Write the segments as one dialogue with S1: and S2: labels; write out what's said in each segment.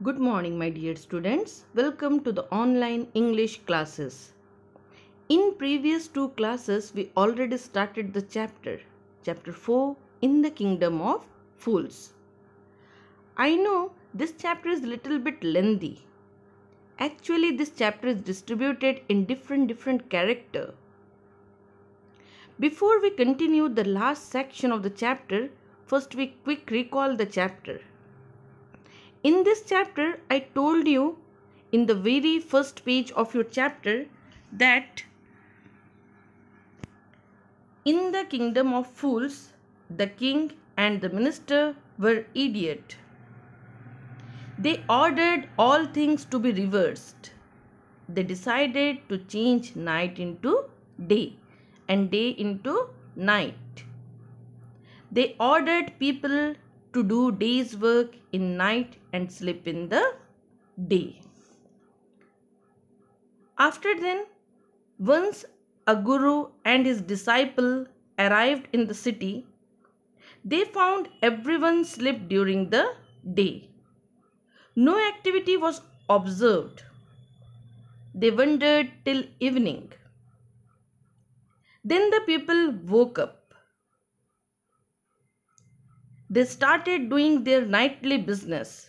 S1: Good morning, my dear students. Welcome to the online English classes. In previous two classes, we already started the chapter 4, In the Kingdom of Fools. I know this chapter is little bit lengthy. Actually, this chapter is distributed in different character. Before we continue the last section of the chapter, first we quick recall the chapter. In this chapter, I told you in the very first page of your chapter that in the kingdom of fools, the king and the minister were idiots. They ordered all things to be reversed. They decided to change night into day and day into night. They ordered people to do day's work in night and sleep in the day. After then, once a guru and his disciple arrived in the city, they found everyone slept during the day. No activity was observed. They wondered till evening. Then the people woke up. They started doing their nightly business.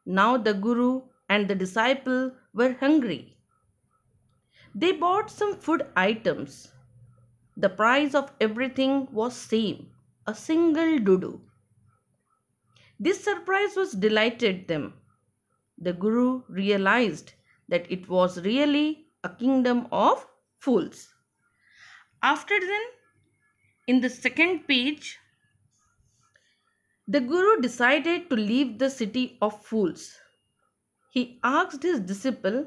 S1: Now the guru and the disciple were hungry. They bought some food items. The price of everything was same, a single dudu. This surprise was delighted them. The guru realized that it was really a kingdom of fools. After then, in the second page, the guru decided to leave the city of fools. He asked his disciple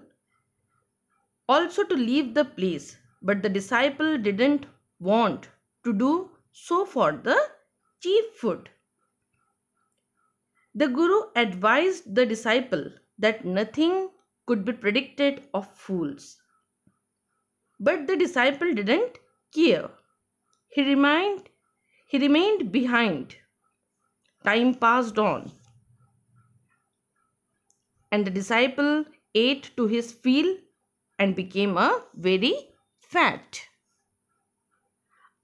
S1: also to leave the place, but the disciple didn't want to do so for the cheap food. The guru advised the disciple that nothing could be predicted of fools. But the disciple didn't care. He remained behind. Time passed on, and the disciple ate to his fill and became a very fat.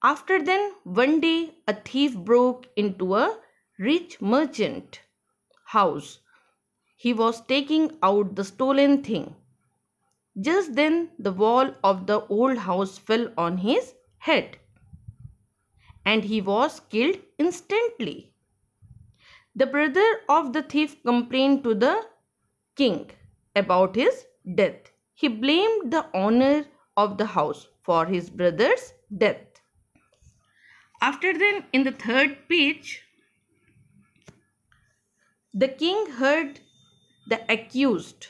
S1: After then, one day a thief broke into a rich merchant house. He was taking out the stolen thing. Just then the wall of the old house fell on his head, and he was killed instantly. The brother of the thief complained to the king about his death. He blamed the owner of the house for his brother's death. After then, in the third page, the king heard the accused.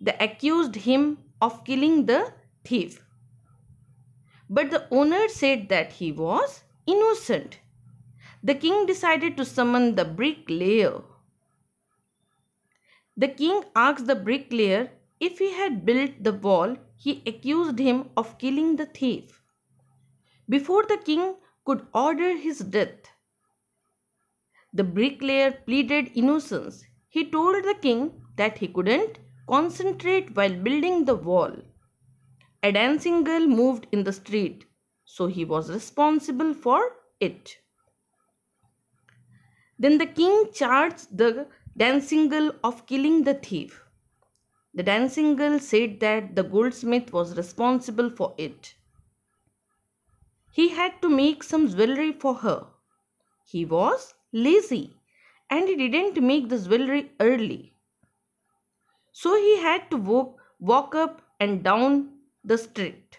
S1: They accused him of killing the thief. But the owner said that he was innocent. The king decided to summon the bricklayer. The king asked the bricklayer if he had built the wall he accused him of killing the thief. Before the king could order his death, the bricklayer pleaded innocence. He told the king that he couldn't concentrate while building the wall. A dancing girl moved in the street, so he was responsible for it. Then the king charged the dancing girl of killing the thief. The dancing girl said that the goldsmith was responsible for it. He had to make some jewelry for her. He was lazy and he didn't make the jewelry early. So he had to walk up and down the street.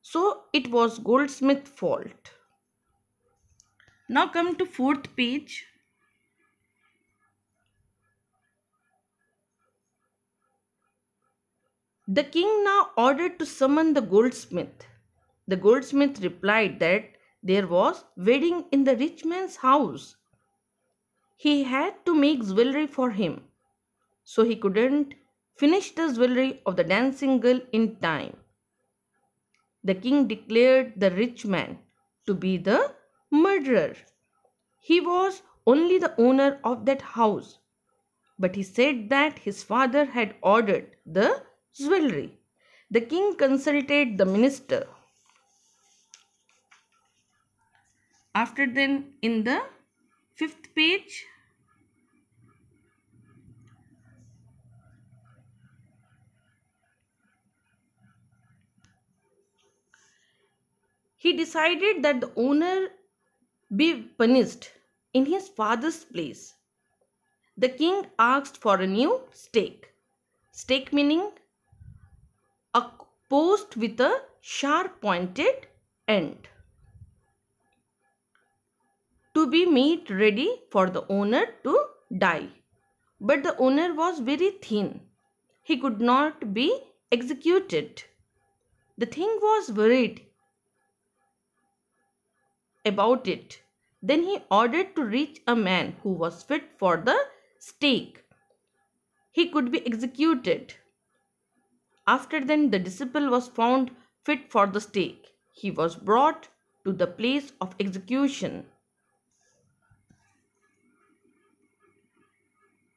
S1: So it was goldsmith's fault. Now come to fourth page. The king now ordered to summon the goldsmith. The goldsmith replied that there was wedding in the rich man's house. He had to make jewelry for him, so he couldn't finish the jewelry of the dancing girl in time. The king declared the rich man to be the murderer. He was only the owner of that house. But he said that his father had ordered the jewelry. The king consulted the minister. After then, in the fifth page, he decided that the owner be punished in his father's place. The king asked for a new stake. Stake meaning a post with a sharp pointed end, to be made ready for the owner to die. But the owner was very thin. He could not be executed. The king was worried about it. Then he ordered to reach a man who was fit for the stake. He could be executed. After then, the disciple was found fit for the stake. He was brought to the place of execution.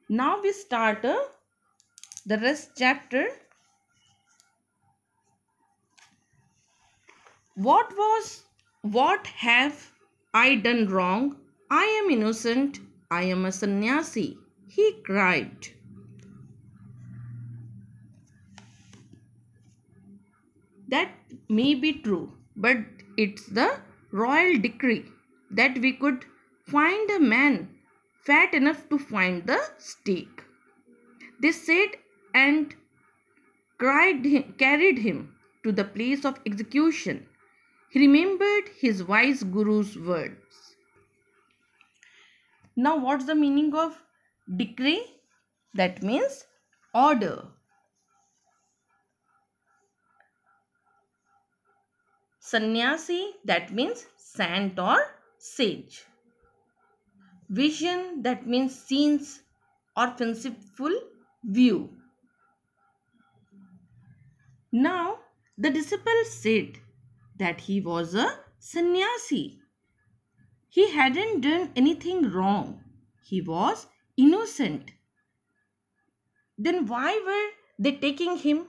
S1: Now we start the rest chapter. What have I done wrong? I am innocent. I am a sannyasi, he cried. That may be true, but it's the royal decree that we could find a man fat enough to find the stake. They said and carried him to the place of execution. He remembered his wise guru's words. Now, what's the meaning of decree? That means order. Sannyasi, that means saint or sage. Vision, that means scenes or fanciful view. Now, the disciple said that he was a sannyasi. He hadn't done anything wrong. He was innocent. Then why were they taking him?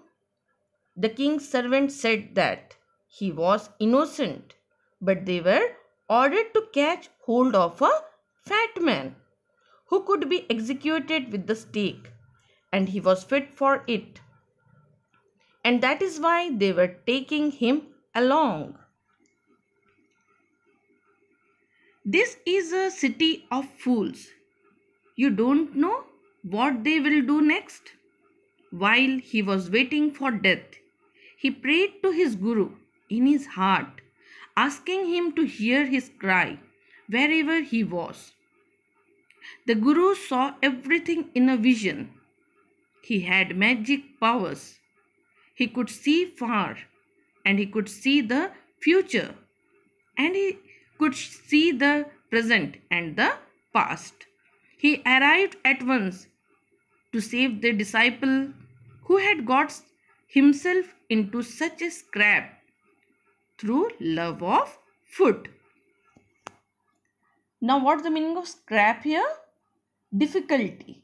S1: The king's servant said that he was innocent, but they were ordered to catch hold of a fat man who could be executed with the stake, and he was fit for it. And that is why they were taking him along. This is a city of fools. You don't know what they will do next. While he was waiting for death, he prayed to his guru in his heart, asking him to hear his cry wherever he was. The guru saw everything in a vision. He had magic powers. He could see far, and he could see the future, and he could see the present and the past. He arrived at once to save the disciple who had got himself into such a scrape through love of food. Now, what's the meaning of scrape here? Difficulty.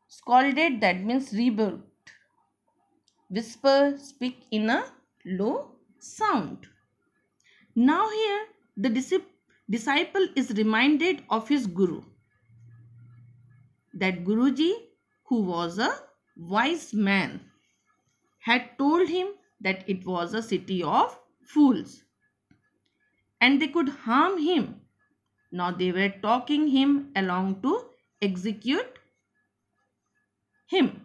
S1: Scolded, that means rebuked. Whisper, speak in a low sound. Now here, the disciple is reminded of his guru. That Guruji, who was a wise man, had told him that it was a city of fools and they could harm him. Now they were talking him along to execute him.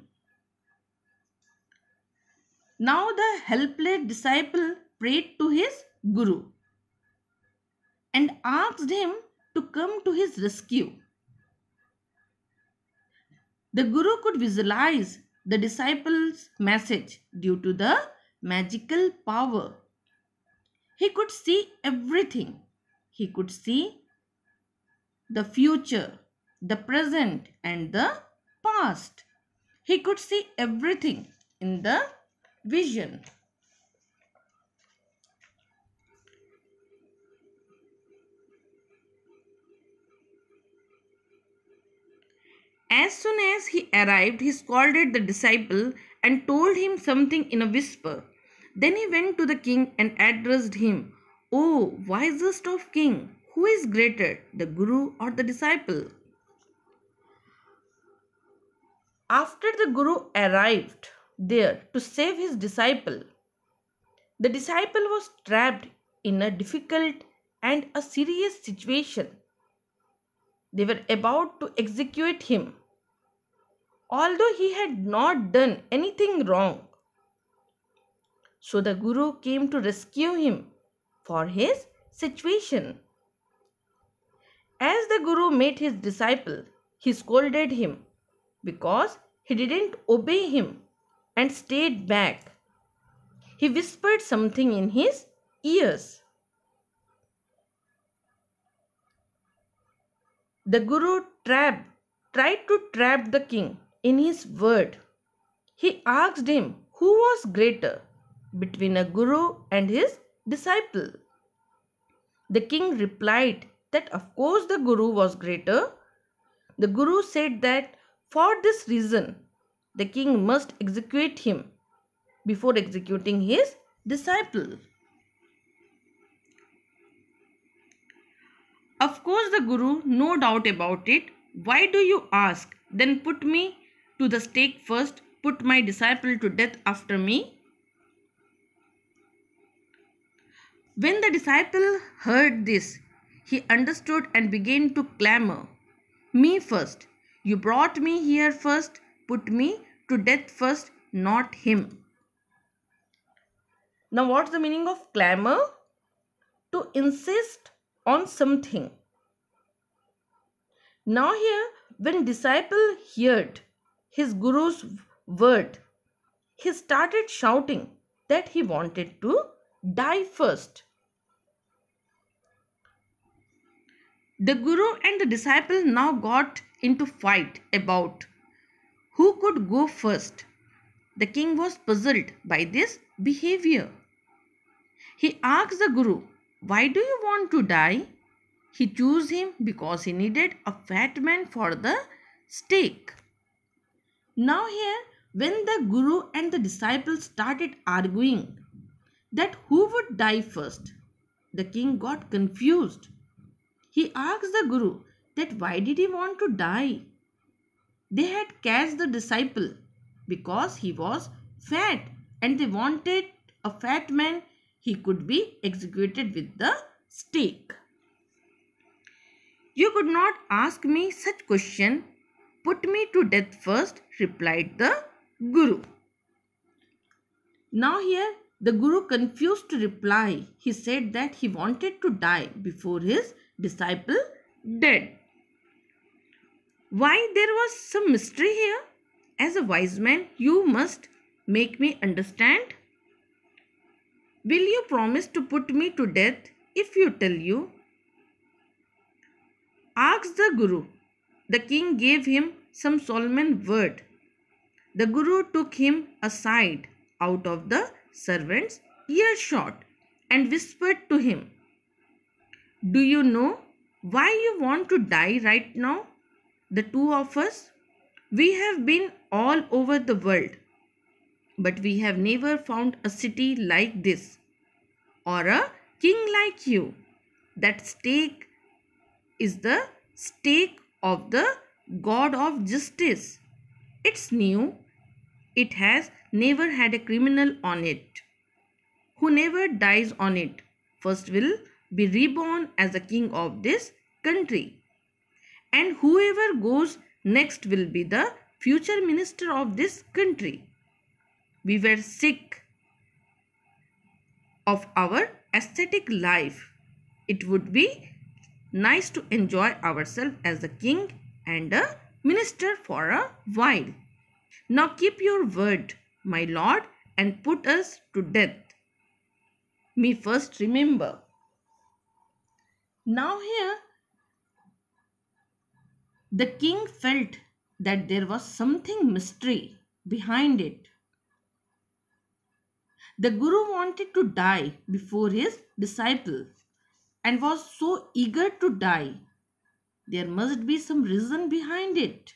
S1: Now the helpless disciple prayed to his guru and asked him to come to his rescue. The guru could visualize the disciple's message due to the magical power. He could see everything. He could see the future, the present, and the past. He could see everything in the vision. As soon as he arrived, he scolded the disciple and told him something in a whisper. Then he went to the king and addressed him, "O wisest of king, who is greater, the guru or the disciple?" After the guru arrived there to save his disciple, the disciple was trapped in a difficult and a serious situation. They were about to execute him, although he had not done anything wrong. So the Guru came to rescue him for his situation. As the Guru met his disciple, he scolded him because he didn't obey him and stayed back. He whispered something in his ears. The Guru tried to trap the king in his word. He asked him who was greater between a Guru and his disciple. The king replied that of course the Guru was greater. The Guru said that for this reason the king must execute him before executing his disciple. Of course the Guru, no doubt about it. Why do you ask? Then put me to the stake first, put my disciple to death after me. When the disciple heard this, he understood and began to clamor, "Me first. You brought me here first. Put me to death first, not him." Now what's the meaning of clamor? To insist on something. Now here, when disciple heard his Guru's word, he started shouting that he wanted to die first. The Guru and the disciple now got into fight about who could go first. The king was puzzled by this behavior. He asked the Guru, "Why do you want to die?" He chose him because he needed a fat man for the stake. Now here, when the Guru and the disciple started arguing that who would die first, the king got confused. He asked the Guru that why did he want to die? They had cast the disciple because he was fat and they wanted a fat man. He could be executed with the stake. "You could not ask me such question. Put me to death first," replied the Guru. Now here the Guru confused to reply. He said that he wanted to die before his disciple dead. Why there was some mystery here? As a wise man, you must make me understand. Will you promise to put me to death if you tell you? Asked the Guru. The king gave him some solemn word. The Guru took him aside out of the servant's earshot and whispered to him, "Do you know why you want to die right now? The two of us, we have been all over the world, but we have never found a city like this or a king like you. That stake is the stake of the God of justice. It's new. It has never had a criminal on it. Whoever dies on it first will be reborn as the king of this country. And whoever goes next will be the future minister of this country. We were sick of our aesthetic life. It would be nice to enjoy ourselves as a king and a minister for a while. Now keep your word, my lord, and put us to death. Me first remember." Now here, the king felt that there was something mystery behind it. The Guru wanted to die before his disciple and was so eager to die. There must be some reason behind it.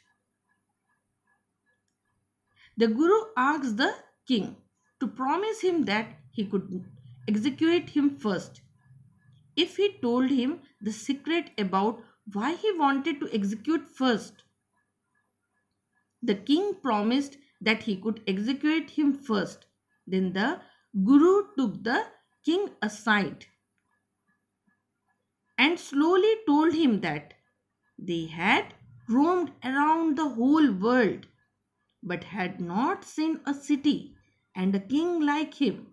S1: The Guru asked the king to promise him that he could execute him first if he told him the secret about why he wanted to execute first. The king promised that he could execute him first. Then the Guru took the king aside and slowly told him that they had roamed around the whole world but had not seen a city and a king like him.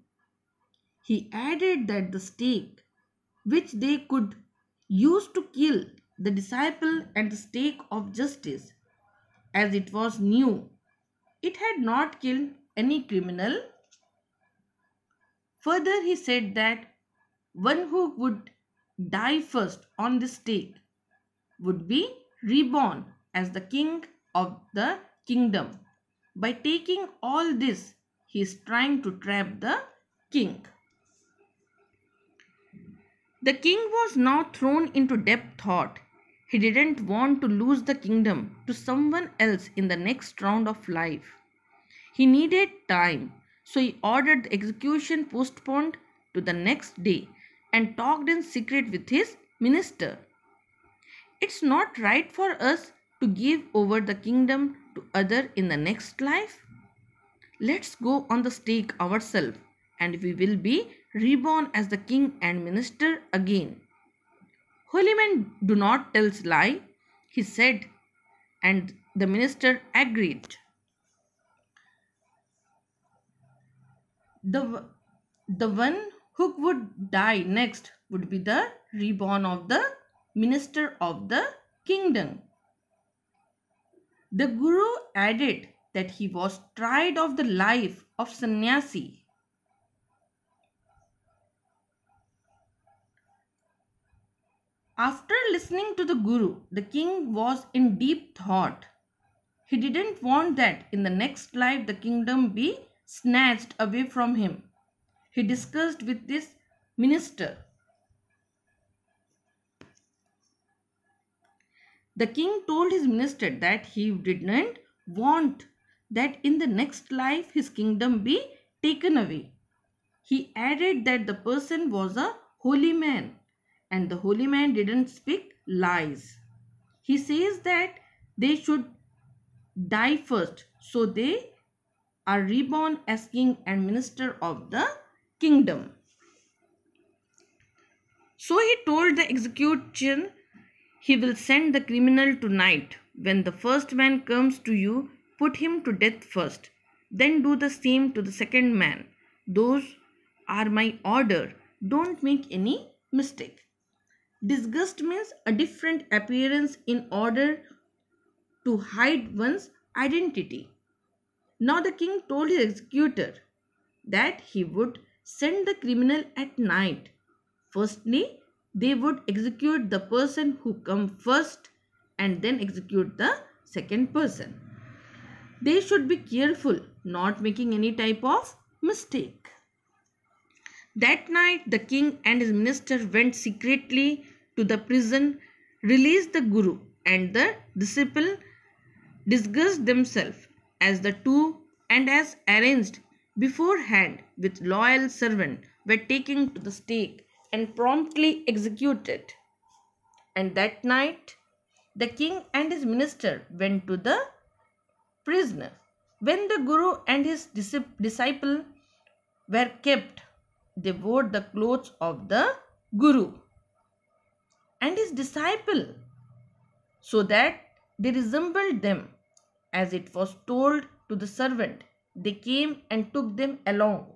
S1: He added that the stake which they could use to kill the disciple and the stake of justice, as it was new, it had not killed any criminal. Further, he said that one who would die first on this stake would be reborn as the king of the kingdom. By taking all this, he is trying to trap the king. The king was now thrown into deep thought. He didn't want to lose the kingdom to someone else in the next round of life. He needed time, so he ordered the execution postponed to the next day and talked in secret with his minister. It's not right for us to give over the kingdom to other in the next life. Let's go on the stake ourselves and we will be reborn as the king and minister again. Holy men do not tell lie, he said, and the minister agreed. The one who would die next would be the reborn of the minister of the kingdom. The Guru added that he was tired of the life of sannyasi. After listening to the Guru, the king was in deep thought. He didn't want that in the next life the kingdom be snatched away from him. He discussed with this minister. The king told his minister that he didn't want that in the next life his kingdom be taken away. He added that the person was a holy man and the holy man didn't speak lies. He says that they should die first, so they are reborn as king and minister of the kingdom. So he told the execution he will send the criminal tonight. When the first man comes to you, put him to death first. Then do the same to the second man. Those are my order. Don't make any mistake. Disgust means a different appearance in order to hide one's identity. Now the king told his executor that he would send the criminal at night. Firstly, they would execute the person who come first and then execute the second person. They should be careful, not making any type of mistake. That night, the king and his minister went secretly to the prison, released the Guru and the disciple disguised themselves as the two and as arranged beforehand with loyal servant were taken to the stake and promptly executed. And that night, the king and his minister went to the prisoner. When the Guru and his disciple were kept, they wore the clothes of the Guru and his disciple so that they resembled them. As it was told to the servant, they came and took them along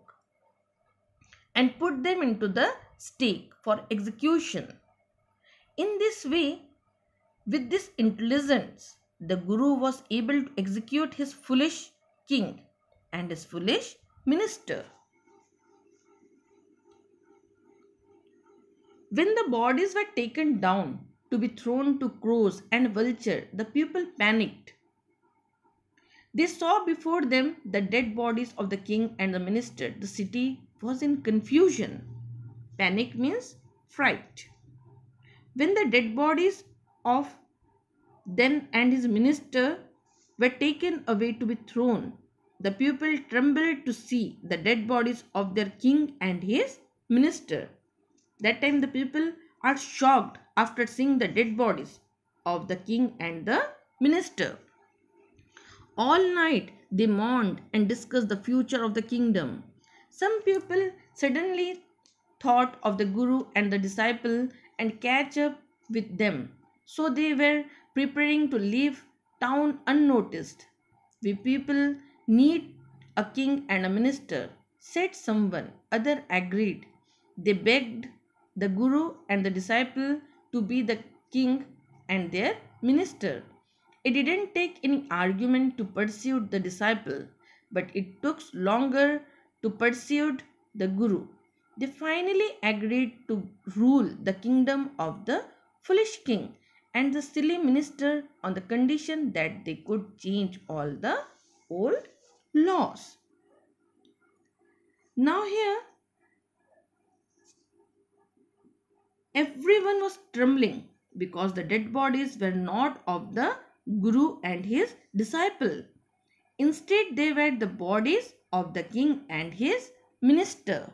S1: and put them into the stake for execution. In this way, with this intelligence, the Guru was able to execute his foolish king and his foolish minister. When the bodies were taken down to be thrown to crows and vultures, the people panicked. They saw before them the dead bodies of the king and the minister. The city was in confusion. Panic means fright. When the dead bodies of them and his minister were taken away to be thrown, The people trembled to see the dead bodies of their king and his minister. That time the people are shocked after seeing the dead bodies of the king and the minister. All night they mourned and discussed the future of the kingdom. Some people suddenly thought of the guru and the disciple and catch up with them. So they were preparing to leave town unnoticed. We people need a king and a minister, said someone. Other agreed. They begged the guru and the disciple to be the king and their minister. It didn't take any argument to pursue the disciple, but it took longer to pursue the guru. They finally agreed to rule the kingdom of the foolish king and the silly minister on the condition that they could change all the old laws. Now, here everyone was trembling because the dead bodies were not of the guru and his disciple. Instead, they were the bodies of the king and his minister.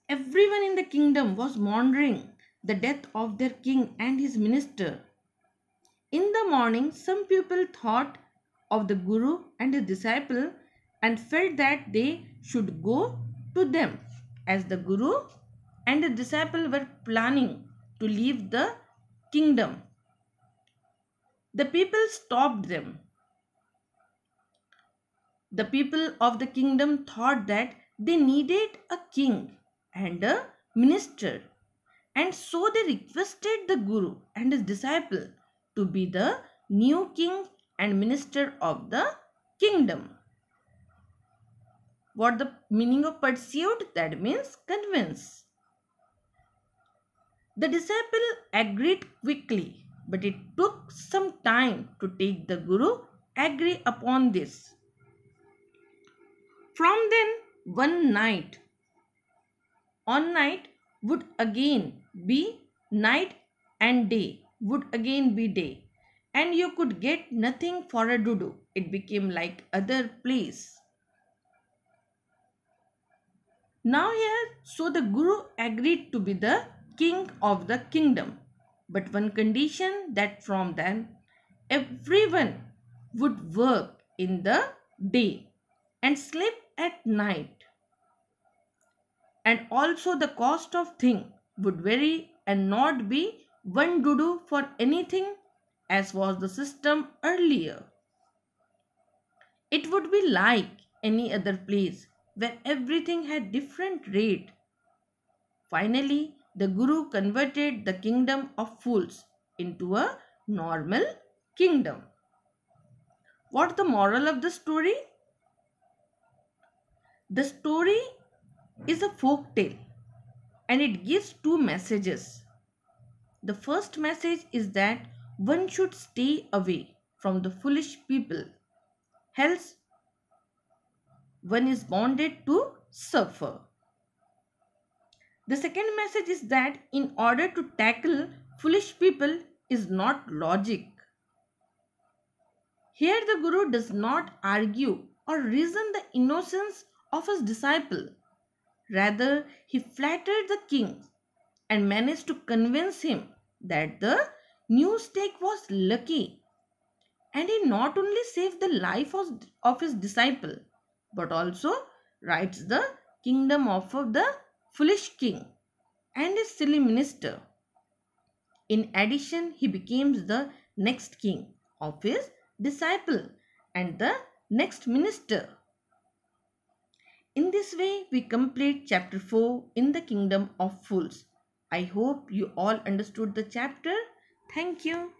S1: Everyone in the kingdom was mourning the death of their king and his minister. In the morning, some people thought of the guru and his disciple and felt that they should go to them, as the guru and the disciple were planning to leave the kingdom. The people stopped them. The people of the kingdom thought that they needed a king and a minister, and so they requested the guru and his disciple to be the new king and minister of the kingdom. What the meaning of pursued? That means convince. The disciple agreed quickly, but it took some time to take the guru agree upon this. From then, one night on night would again be night, and day would again be day, and you could get nothing for a dudu. It became like other place. Now here, so the guru agreed to be the king of the kingdom, but one condition, that from then everyone would work in the day and sleep at night, and also the cost of thing would vary and not be one dudu for anything as was the system earlier. It would be like any other place where everything had different rate. Finally, the guru converted the kingdom of fools into a normal kingdom. What's the moral of the story? The story is a folk tale and it gives two messages. The first message is that one should stay away from the foolish people, else one is bonded to suffer. The second message is that in order to tackle foolish people is not logic. Here the guru does not argue or reason the innocence of his disciple. Rather, he flattered the king and managed to convince him that the new stake was lucky. And he not only saved the life of his disciple, but also rights the kingdom of the foolish king and his silly minister. In addition, he becomes the next king of his disciple and the next minister. In this way, we complete chapter 4 in the kingdom of fools. I hope you all understood the chapter. Thank you.